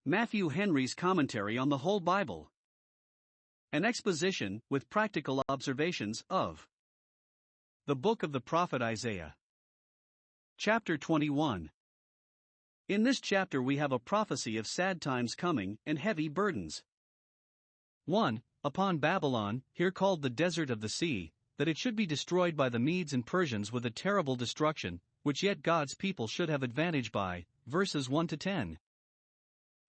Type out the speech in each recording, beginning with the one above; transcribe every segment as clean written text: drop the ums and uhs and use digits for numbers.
Matthew Henry's Commentary on the Whole Bible. An exposition, with practical observations, of the book of the prophet Isaiah. Chapter 21. In this chapter we have a prophecy of sad times coming and heavy burdens. 1. Upon Babylon, here called the desert of the sea, that it should be destroyed by the Medes and Persians with a terrible destruction, which yet God's people should have advantage by, verses 1 to 10.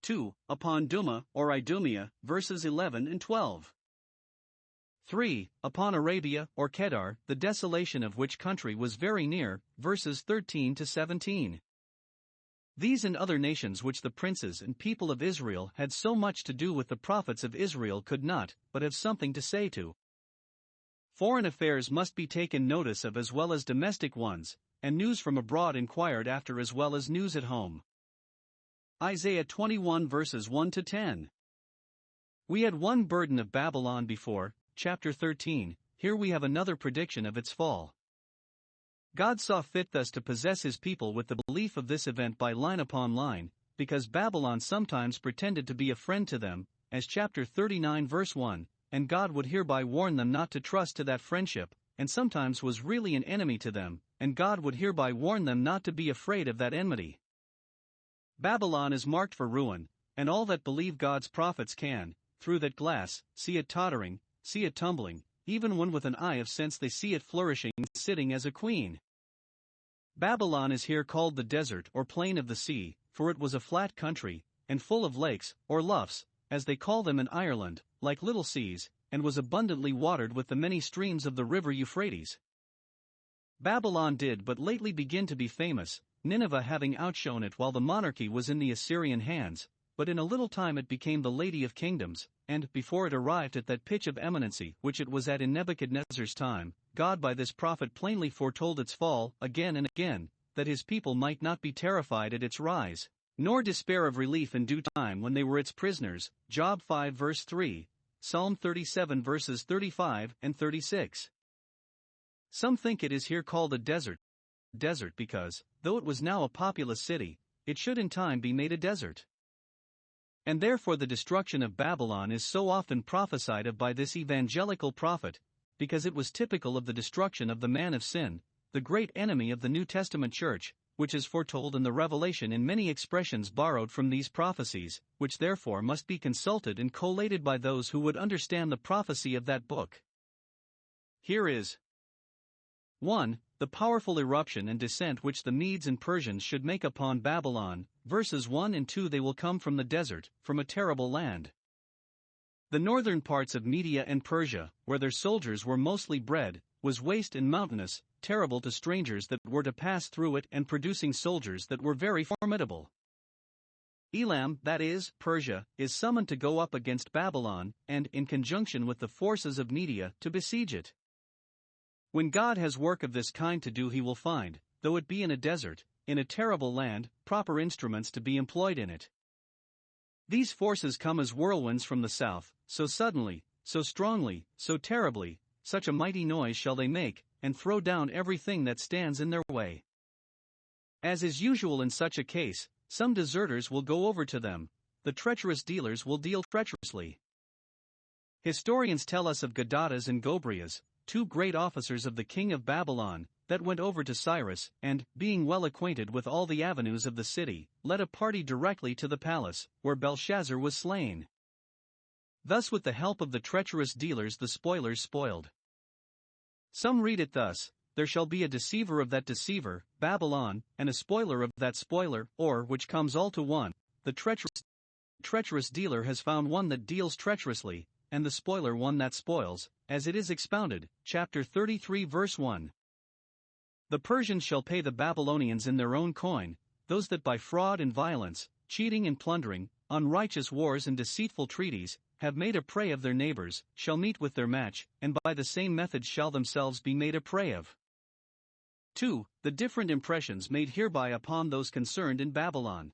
2. Upon Duma or Idumea, verses 11 and 12. 3. Upon Arabia or Kedar, the desolation of which country was very near, verses 13 to 17. These and other nations which the princes and people of Israel had so much to do with the prophets of Israel could not but have something to say to. Foreign affairs must be taken notice of as well as domestic ones, and news from abroad inquired after as well as news at home. Isaiah 21 verses 1 to 10. We had one burden of Babylon before, chapter 13, here we have another prediction of its fall. God saw fit thus to possess his people with the belief of this event by line upon line, because Babylon sometimes pretended to be a friend to them, as chapter 39 verse 1, and God would hereby warn them not to trust to that friendship, and sometimes was really an enemy to them, and God would hereby warn them not to be afraid of that enmity. Babylon is marked for ruin, and all that believe God's prophets can, through that glass, see it tottering, see it tumbling, even when with an eye of sense they see it flourishing, sitting as a queen. Babylon is here called the desert or plain of the sea, for it was a flat country, and full of lakes, or loughs, as they call them in Ireland, like little seas, and was abundantly watered with the many streams of the river Euphrates. Babylon did but lately begin to be famous, Nineveh having outshone it while the monarchy was in the Assyrian hands, but in a little time it became the lady of kingdoms, and, before it arrived at that pitch of eminency which it was at in Nebuchadnezzar's time, God by this prophet plainly foretold its fall, again and again, that his people might not be terrified at its rise, nor despair of relief in due time when they were its prisoners, Job 5 verse 3, Psalm 37 verses 35 and 36. Some think it is here called a desert because, though it was now a populous city, it should in time be made a desert. And therefore the destruction of Babylon is so often prophesied of by this evangelical prophet, because it was typical of the destruction of the man of sin, the great enemy of the New Testament church, which is foretold in the Revelation in many expressions borrowed from these prophecies, which therefore must be consulted and collated by those who would understand the prophecy of that book. Here is 1. The powerful eruption and descent which the Medes and Persians should make upon Babylon, verses 1 and 2. They will come from the desert, from a terrible land. The northern parts of Media and Persia, where their soldiers were mostly bred, was waste and mountainous, terrible to strangers that were to pass through it, and producing soldiers that were very formidable. Elam, that is, Persia, is summoned to go up against Babylon, and, in conjunction with the forces of Media, to besiege it. When God has work of this kind to do, he will find, though it be in a desert, in a terrible land, proper instruments to be employed in it. These forces come as whirlwinds from the south, so suddenly, so strongly, so terribly, such a mighty noise shall they make, and throw down everything that stands in their way. As is usual in such a case, some deserters will go over to them, the treacherous dealers will deal treacherously. Historians tell us of Gadatas and Gobrias, two great officers of the king of Babylon, that went over to Cyrus, and, being well acquainted with all the avenues of the city, led a party directly to the palace, where Belshazzar was slain. Thus with the help of the treacherous dealers the spoilers spoiled. Some read it thus: there shall be a deceiver of that deceiver, Babylon, and a spoiler of that spoiler, or, which comes all to one, the treacherous dealer has found one that deals treacherously, and the spoiler one that spoils, as it is expounded, chapter 33 verse 1. The Persians shall pay the Babylonians in their own coin, those that by fraud and violence, cheating and plundering, unrighteous wars and deceitful treaties, have made a prey of their neighbors, shall meet with their match, and by the same method shall themselves be made a prey of. 2. The different impressions made hereby upon those concerned in Babylon.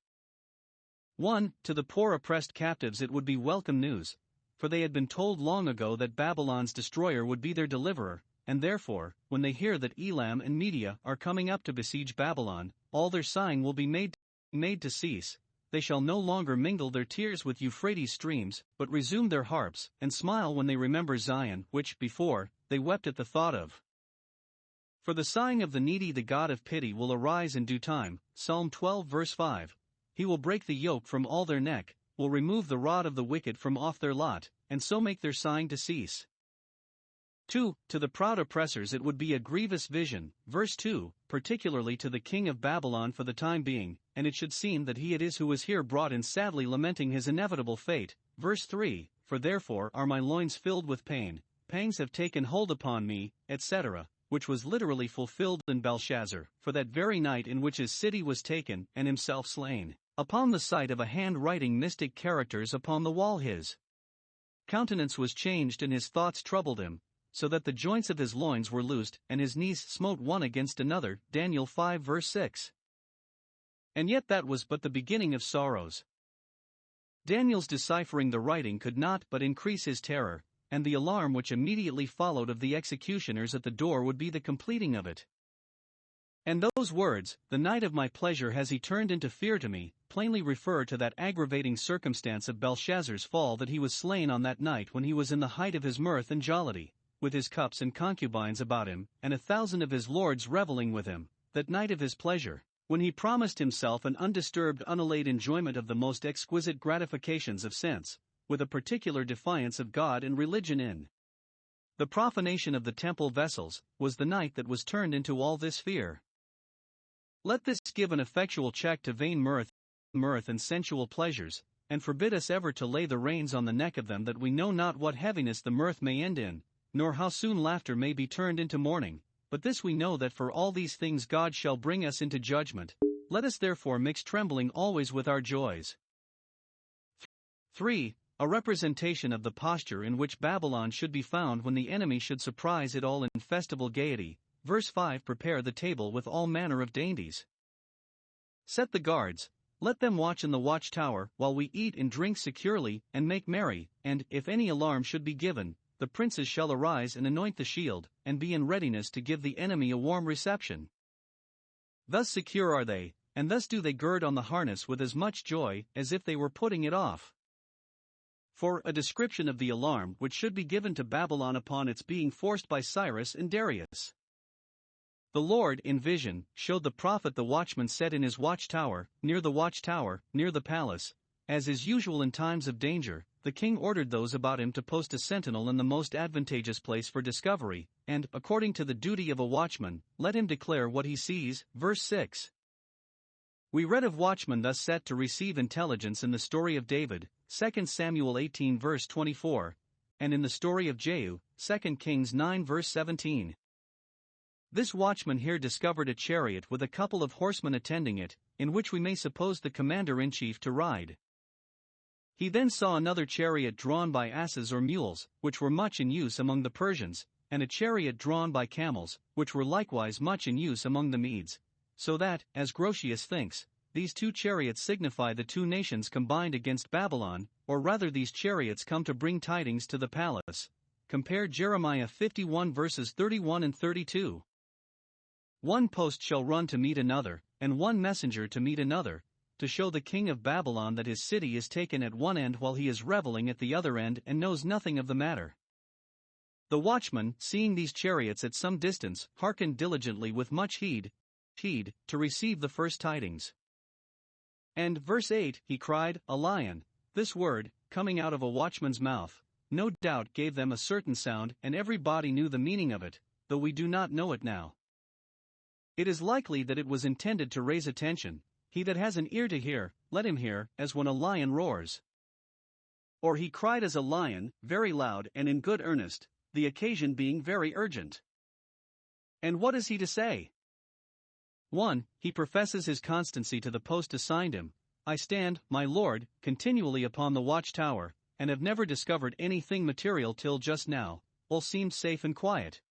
1. To the poor oppressed captives it would be welcome news, for they had been told long ago that Babylon's destroyer would be their deliverer, and therefore, when they hear that Elam and Media are coming up to besiege Babylon, all their sighing will be made to cease, they shall no longer mingle their tears with Euphrates streams, but resume their harps, and smile when they remember Zion, which, before, they wept at the thought of. For the sighing of the needy the God of pity will arise in due time, Psalm 12 verse 5. He will break the yoke from all their neck, will remove the rod of the wicked from off their lot, and so make their sighing to cease. 2. To the proud oppressors it would be a grievous vision, verse 2, particularly to the king of Babylon for the time being, and it should seem that he it is who is here brought in sadly lamenting his inevitable fate, verse 3, for therefore are my loins filled with pain, pangs have taken hold upon me, etc., which was literally fulfilled in Belshazzar, for that very night in which his city was taken and himself slain, upon the sight of a hand writing mystic characters upon the wall his countenance was changed and his thoughts troubled him, so that the joints of his loins were loosed, and his knees smote one against another, Daniel 5 verse 6. And yet that was but the beginning of sorrows. Daniel's deciphering the writing could not but increase his terror, and the alarm which immediately followed of the executioners at the door would be the completing of it. And those words, "The night of my pleasure has he turned into fear to me," plainly refer to that aggravating circumstance of Belshazzar's fall, that he was slain on that night when he was in the height of his mirth and jollity, with his cups and concubines about him, and 1,000 of his lords reveling with him, that night of his pleasure, when he promised himself an undisturbed unallayed enjoyment of the most exquisite gratifications of sense, with a particular defiance of God and religion in the profanation of the temple vessels, was the night that was turned into all this fear. Let this give an effectual check to vain mirth and sensual pleasures, and forbid us ever to lay the reins on the neck of them, that we know not what heaviness the mirth may end in, nor how soon laughter may be turned into mourning, but this we know, that for all these things God shall bring us into judgment. Let us therefore mix trembling always with our joys. 3. A representation of the posture in which Babylon should be found when the enemy should surprise it all in festival gaiety. Verse 5. Prepare the table with all manner of dainties. Set the guards, let them watch in the watchtower, while we eat and drink securely, and make merry, and, if any alarm should be given, the princes shall arise and anoint the shield, and be in readiness to give the enemy a warm reception. Thus secure are they, and thus do they gird on the harness with as much joy as if they were putting it off. For a description of the alarm which should be given to Babylon upon its being forced by Cyrus and Darius. The Lord, in vision, showed the prophet the watchman set in his watchtower, near the palace, as is usual in times of danger. The king ordered those about him to post a sentinel in the most advantageous place for discovery, and, according to the duty of a watchman, let him declare what he sees. Verse 6. We read of watchmen thus set to receive intelligence in the story of David, 2 Samuel 18 verse 24, and in the story of Jehu, 2 Kings 9 verse 17. This watchman here discovered a chariot with a couple of horsemen attending it, in which we may suppose the commander-in-chief to ride. He then saw another chariot drawn by asses or mules, which were much in use among the Persians, and a chariot drawn by camels, which were likewise much in use among the Medes, so that, as Grotius thinks, these two chariots signify the two nations combined against Babylon, or rather these chariots come to bring tidings to the palace. Compare Jeremiah 51 verses 31 and 32. One post shall run to meet another, and one messenger to meet another, to show the king of Babylon that his city is taken at one end while he is reveling at the other end and knows nothing of the matter. The watchman, seeing these chariots at some distance, hearkened diligently with much heed, to receive the first tidings. And, verse 8, he cried, a lion. This word, coming out of a watchman's mouth, no doubt gave them a certain sound, and everybody knew the meaning of it, though we do not know it now. It is likely that it was intended to raise attention. He that has an ear to hear, let him hear, as when a lion roars. Or he cried as a lion, very loud and in good earnest, the occasion being very urgent. And what is he to say? 1. He professes his constancy to the post assigned him. I stand, my lord, continually upon the watchtower, and have never discovered anything material till just now. All seemed safe and quiet.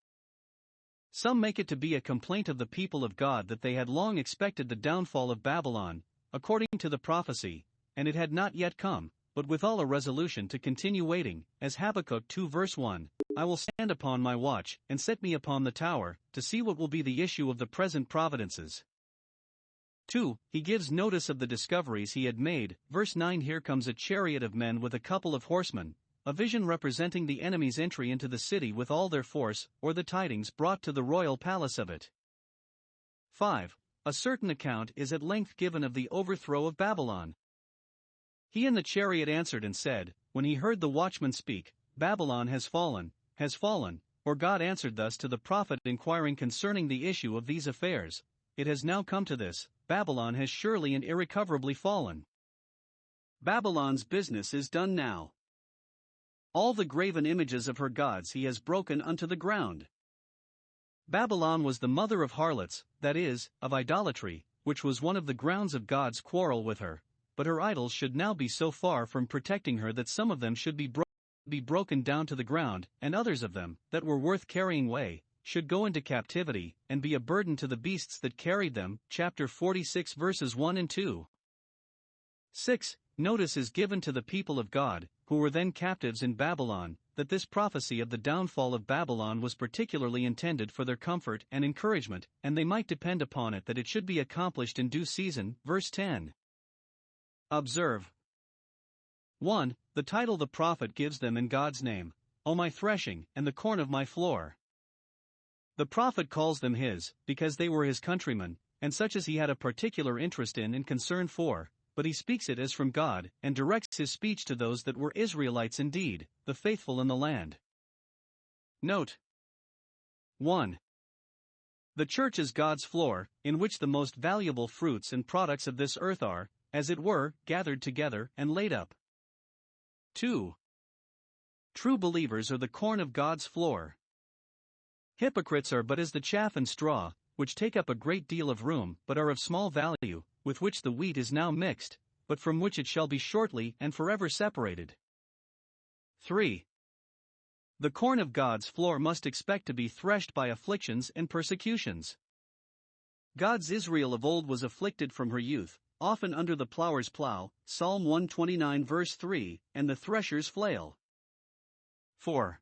Some make it to be a complaint of the people of God that they had long expected the downfall of Babylon, according to the prophecy, and it had not yet come, but withal a resolution to continue waiting, as Habakkuk 2 verse 1, I will stand upon my watch, and set me upon the tower, to see what will be the issue of the present providences. 2. He gives notice of the discoveries he had made. Verse 9. Here comes a chariot of men with a couple of horsemen, a vision representing the enemy's entry into the city with all their force, or the tidings brought to the royal palace of it. 5. A certain account is at length given of the overthrow of Babylon. He in the chariot answered and said, when he heard the watchman speak, Babylon has fallen, or God answered thus to the prophet inquiring concerning the issue of these affairs, it has now come to this, Babylon has surely and irrecoverably fallen. Babylon's business is done now. All the graven images of her gods he has broken unto the ground. Babylon was the mother of harlots, that is, of idolatry, which was one of the grounds of God's quarrel with her, but her idols should now be so far from protecting her that some of them should be broken down to the ground, and others of them, that were worth carrying away, should go into captivity, and be a burden to the beasts that carried them. Chapter 46 verses 1 and 2. 6. Notice is given to the people of God, who were then captives in Babylon, that this prophecy of the downfall of Babylon was particularly intended for their comfort and encouragement, and they might depend upon it that it should be accomplished in due season. Verse 10. Observe. 1. The title the prophet gives them in God's name, O my threshing, and the corn of my floor. The prophet calls them his, because they were his countrymen, and such as he had a particular interest in and concern for, but he speaks it as from God, and directs his speech to those that were Israelites indeed, the faithful in the land. Note. 1. The church is God's floor, in which the most valuable fruits and products of this earth are, as it were, gathered together and laid up. 2. True believers are the corn of God's floor. Hypocrites are but as the chaff and straw, which take up a great deal of room, but are of small value, with which the wheat is now mixed, but from which it shall be shortly and forever separated. 3. The corn of God's floor must expect to be threshed by afflictions and persecutions. God's Israel of old was afflicted from her youth, often under the plower's plow, Psalm 129 verse 3, and the thresher's flail. 4.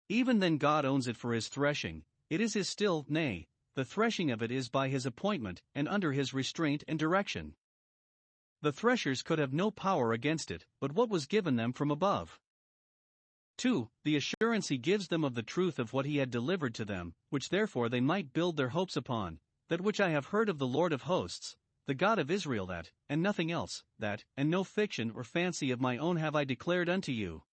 Even then God owns it for his threshing, it is his still, nay, the threshing of it is by his appointment and under his restraint and direction. The threshers could have no power against it, but what was given them from above. 2. The assurance he gives them of the truth of what he had delivered to them, which therefore they might build their hopes upon, that which I have heard of the Lord of hosts, the God of Israel, that, and nothing else, that, and no fiction or fancy of my own have I declared unto you.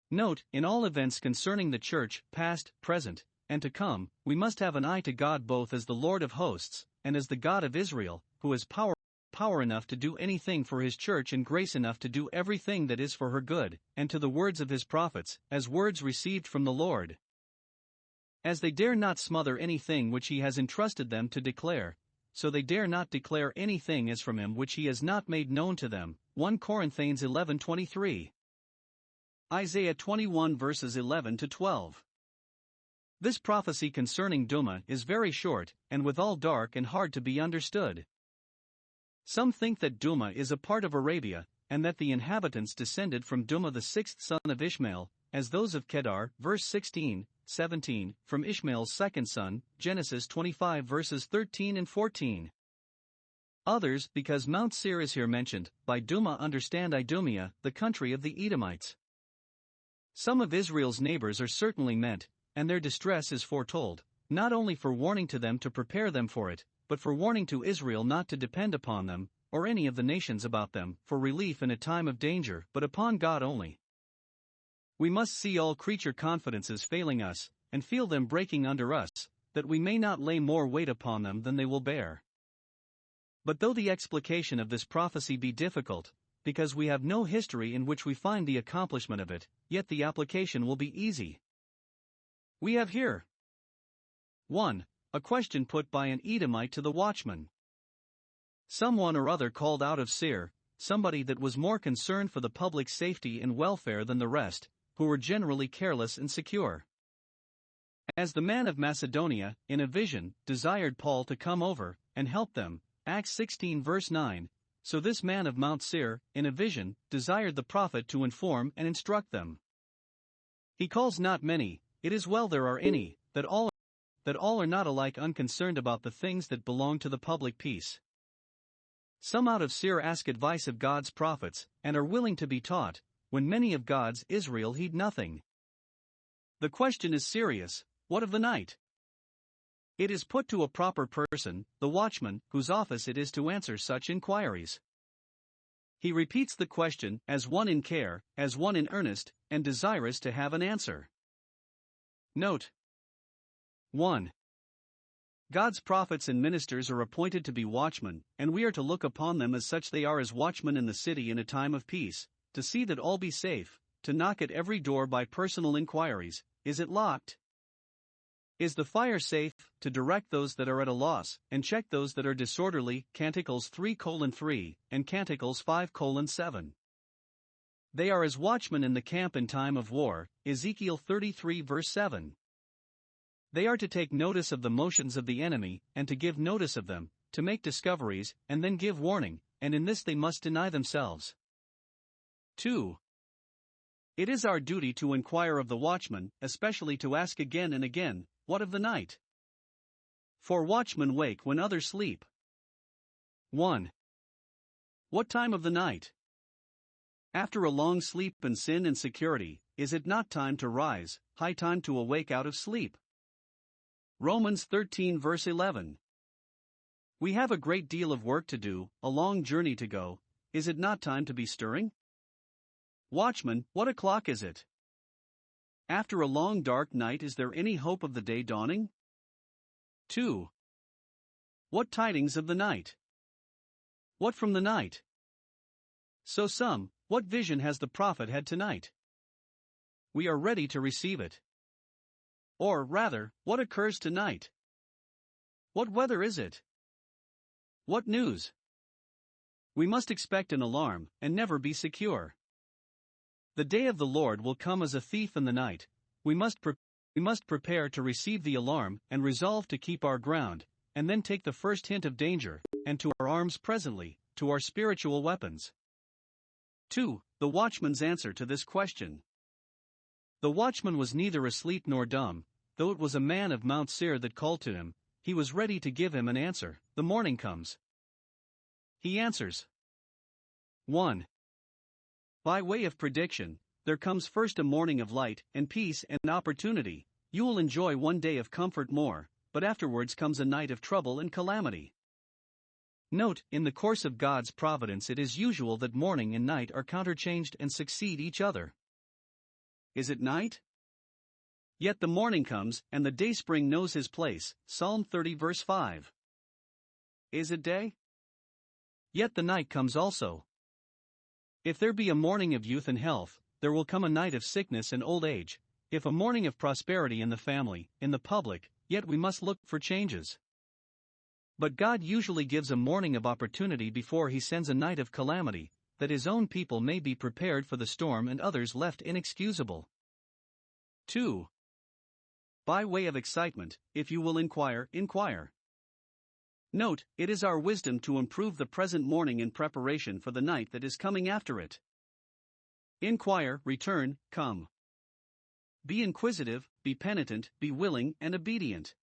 Note, in all events concerning the church, past, present, and to come, we must have an eye to God both as the Lord of hosts, and as the God of Israel, who has power enough to do anything for his church and grace enough to do everything that is for her good, and to the words of his prophets, as words received from the Lord. As they dare not smother anything which he has entrusted them to declare, so they dare not declare anything as from him which he has not made known to them. 1 Corinthians 11:23. Isaiah 21 verses 11 to 12. This prophecy concerning Duma is very short, and withal dark and hard to be understood. Some think that Duma is a part of Arabia, and that the inhabitants descended from Duma the sixth son of Ishmael, as those of Kedar, verse 16, 17, from Ishmael's second son, Genesis 25 verses 13 and 14. Others, because Mount Seir is here mentioned, by Duma understand Idumea, the country of the Edomites. Some of Israel's neighbors are certainly meant, and their distress is foretold, not only for warning to them to prepare them for it, but for warning to Israel not to depend upon them, or any of the nations about them, for relief in a time of danger, but upon God only. We must see all creature confidences failing us, and feel them breaking under us, that we may not lay more weight upon them than they will bear. But though the explication of this prophecy be difficult, because we have no history in which we find the accomplishment of it, yet the application will be easy. We have here 1. A question put by an Edomite to the watchman. Someone or other called out of Seir, somebody that was more concerned for the public safety and welfare than the rest, who were generally careless and secure. As the man of Macedonia, in a vision, desired Paul to come over and help them, Acts 16 verse 9, so this man of Mount Seir, in a vision, desired the prophet to inform and instruct them. He calls not many, it is well there are any, that that all are not alike unconcerned about the things that belong to the public peace. Some out of Seir ask advice of God's prophets, and are willing to be taught, when many of God's Israel heed nothing. The question is serious: what of the night? It is put to a proper person, the watchman, whose office it is to answer such inquiries. He repeats the question, as one in care, as one in earnest, and desirous to have an answer. Note 1. God's prophets and ministers are appointed to be watchmen, and we are to look upon them as such. They are as watchmen in the city in a time of peace, to see that all be safe, to knock at every door by personal inquiries: is it locked? Is the fire safe? To direct those that are at a loss, and check those that are disorderly. Canticles 3:3, and Canticles 5:7. They are as watchmen in the camp in time of war. Ezekiel 33 verse 7. They are to take notice of the motions of the enemy, and to give notice of them, to make discoveries, and then give warning, and in this they must deny themselves. 2. It is our duty to inquire of the watchman, especially to ask again and again, what of the night? For watchmen wake when others sleep. 1. What time of the night? After a long sleep and sin and security, is it not time to rise, high time to awake out of sleep? Romans 13 verse 11. We have a great deal of work to do, a long journey to go. Is it not time to be stirring? Watchman, what o'clock is it? After a long dark night, is there any hope of the day dawning? 2. What tidings of the night? What from the night? So some, what vision has the prophet had tonight? We are ready to receive it. Or rather, what occurs tonight? What weather is it? What news? We must expect an alarm, and never be secure. The day of the Lord will come as a thief in the night. We must prepare to receive the alarm, and resolve to keep our ground, and then take the first hint of danger, and to our arms presently, to our spiritual weapons. 2. The watchman's answer to this question. The watchman was neither asleep nor dumb, though it was a man of Mount Seir that called to him. He was ready to give him an answer. The morning comes. He answers. 1. By way of prediction, there comes first a morning of light, and peace, and opportunity. You will enjoy one day of comfort more, but afterwards comes a night of trouble and calamity. Note, in the course of God's providence it is usual that morning and night are counterchanged and succeed each other. Is it night? Yet the morning comes, and the dayspring knows his place. Psalm 30 verse 5. Is it day? Yet the night comes also. If there be a morning of youth and health, there will come a night of sickness and old age. If a morning of prosperity in the family, in the public, yet we must look for changes. But God usually gives a morning of opportunity before he sends a night of calamity, that his own people may be prepared for the storm and others left inexcusable. 2. By way of excitement, if you will inquire, inquire. Note, it is our wisdom to improve the present morning in preparation for the night that is coming after it. Inquire, return, come. Be inquisitive, be penitent, be willing and obedient.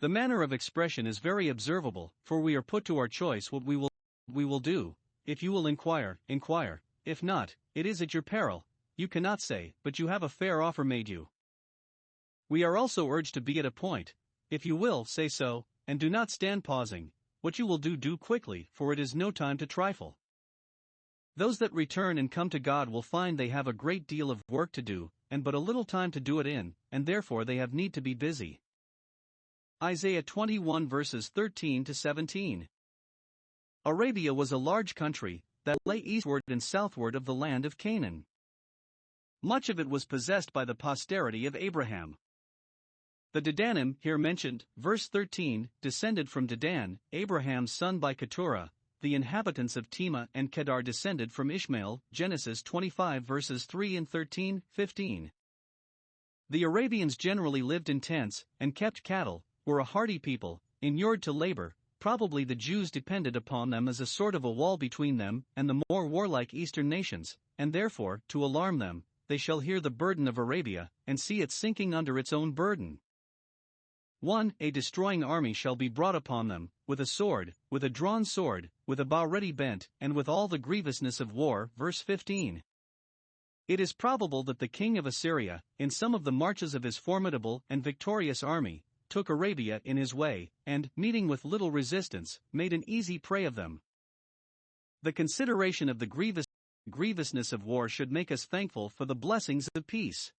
The manner of expression is very observable, for we are put to our choice what we will do. If you will inquire, inquire. If not, it is at your peril. You cannot say, but you have a fair offer made you. We are also urged to be at a point. If you will, say so, and do not stand pausing. What you will do, do quickly, for it is no time to trifle. Those that return and come to God will find they have a great deal of work to do, and but a little time to do it in, and therefore they have need to be busy. Isaiah 21 verses 13 to 17. Arabia was a large country that lay eastward and southward of the land of Canaan. Much of it was possessed by the posterity of Abraham. The Dedanim, here mentioned, verse 13, descended from Dedan, Abraham's son by Keturah. The inhabitants of Tema and Kedar descended from Ishmael, Genesis 25 verses 3 and 13, 15. The Arabians generally lived in tents, and kept cattle, were a hardy people, inured to labor. Probably the Jews depended upon them as a sort of a wall between them and the more warlike eastern nations, and therefore, to alarm them, they shall hear the burden of Arabia, and see it sinking under its own burden. 1. A destroying army shall be brought upon them, with a sword, with a drawn sword, with a bow ready bent, and with all the grievousness of war. Verse 15. It is probable that the king of Assyria, in some of the marches of his formidable and victorious army, took Arabia in his way, and, meeting with little resistance, made an easy prey of them. The consideration of the grievousness of war should make us thankful for the blessings of peace.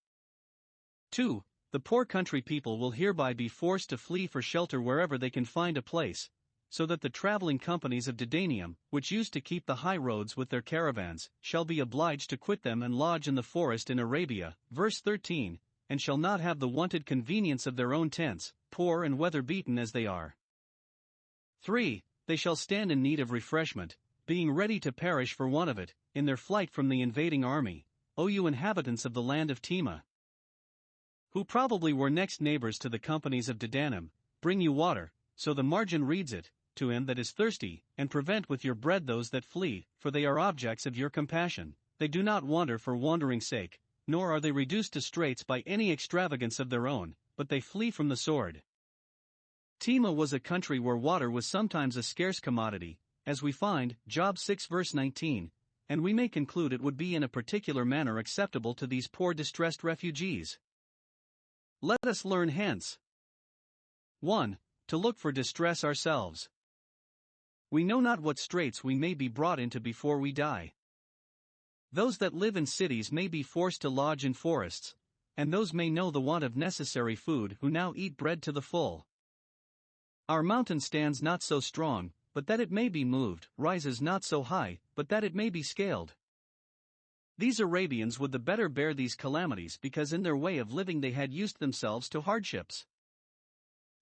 2. The poor country people will hereby be forced to flee for shelter wherever they can find a place, so that the traveling companies of Didanium, which used to keep the high roads with their caravans, shall be obliged to quit them and lodge in the forest in Arabia. Verse 13, and shall not have the wonted convenience of their own tents, poor and weather-beaten as they are. 3. They shall stand in need of refreshment, being ready to perish for want of it, in their flight from the invading army, O you inhabitants of the land of Tema, who probably were next neighbors to the companies of Dedanim, bring you water, so the margin reads it, to him that is thirsty, and prevent with your bread those that flee, for they are objects of your compassion. They do not wander for wandering's sake, nor are they reduced to straits by any extravagance of their own, but they flee from the sword. Tema was a country where water was sometimes a scarce commodity, as we find, Job 6 verse 19, and we may conclude it would be in a particular manner acceptable to these poor distressed refugees. Let us learn hence. 1. To look for distress ourselves. We know not what straits we may be brought into before we die. Those that live in cities may be forced to lodge in forests, and those may know the want of necessary food who now eat bread to the full. Our mountain stands not so strong, but that it may be moved, rises not so high, but that it may be scaled. These Arabians would the better bear these calamities because in their way of living they had used themselves to hardships.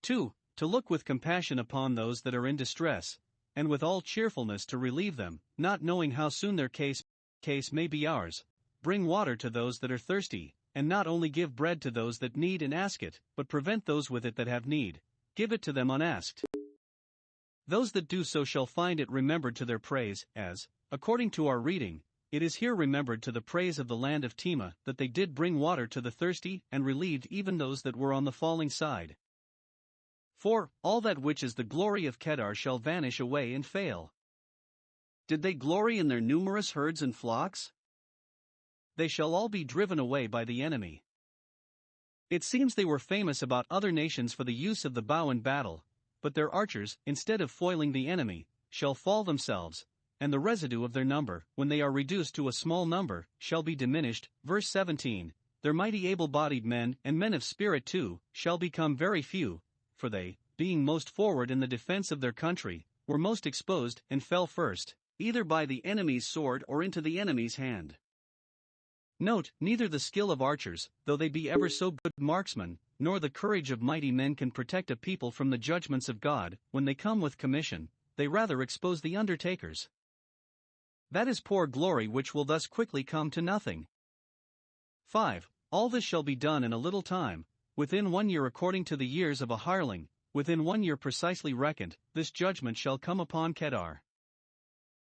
2. To look with compassion upon those that are in distress, and with all cheerfulness to relieve them, not knowing how soon their case may be ours. Bring water to those that are thirsty, and not only give bread to those that need and ask it, but prevent those with it that have need. Give it to them unasked. Those that do so shall find it remembered to their praise, as, according to our reading, it is here remembered to the praise of the land of Tema, that they did bring water to the thirsty, and relieved even those that were on the falling side. 4. All that which is the glory of Kedar shall vanish away and fail. Did they glory in their numerous herds and flocks? They shall all be driven away by the enemy. It seems they were famous about other nations for the use of the bow in battle, but their archers, instead of foiling the enemy, shall fall themselves, and the residue of their number, when they are reduced to a small number, shall be diminished. Verse 17, their mighty able-bodied men, and men of spirit too, shall become very few, for they, being most forward in the defense of their country, were most exposed, and fell first, either by the enemy's sword or into the enemy's hand. Note, neither the skill of archers, though they be ever so good marksmen, nor the courage of mighty men can protect a people from the judgments of God, when they come with commission, they rather expose the undertakers. That is poor glory which will thus quickly come to nothing. 5. All this shall be done in a little time, within 1 year according to the years of a hireling, within 1 year precisely reckoned, this judgment shall come upon Kedar.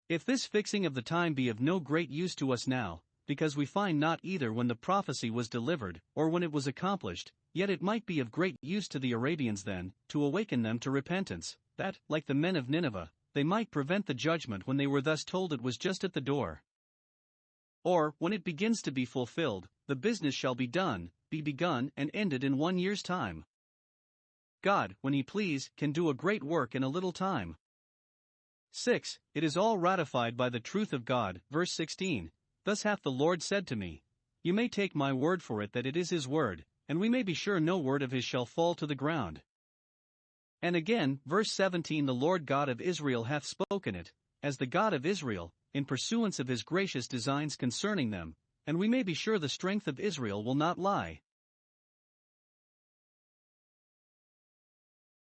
If this fixing of the time be of no great use to us now, because we find not either when the prophecy was delivered, or when it was accomplished, yet it might be of great use to the Arabians then, to awaken them to repentance, that, like the men of Nineveh, they might prevent the judgment when they were thus told it was just at the door. Or, when it begins to be fulfilled, the business shall be done, be begun and ended in 1 year's time. God, when He please, can do a great work in a little time. 6. It is all ratified by the truth of God. Verse 16, thus hath the Lord said to me, you may take my word for it that it is His word, and we may be sure no word of His shall fall to the ground. And again, verse 17, the Lord God of Israel hath spoken it, as the God of Israel, in pursuance of His gracious designs concerning them, and we may be sure the strength of Israel will not lie.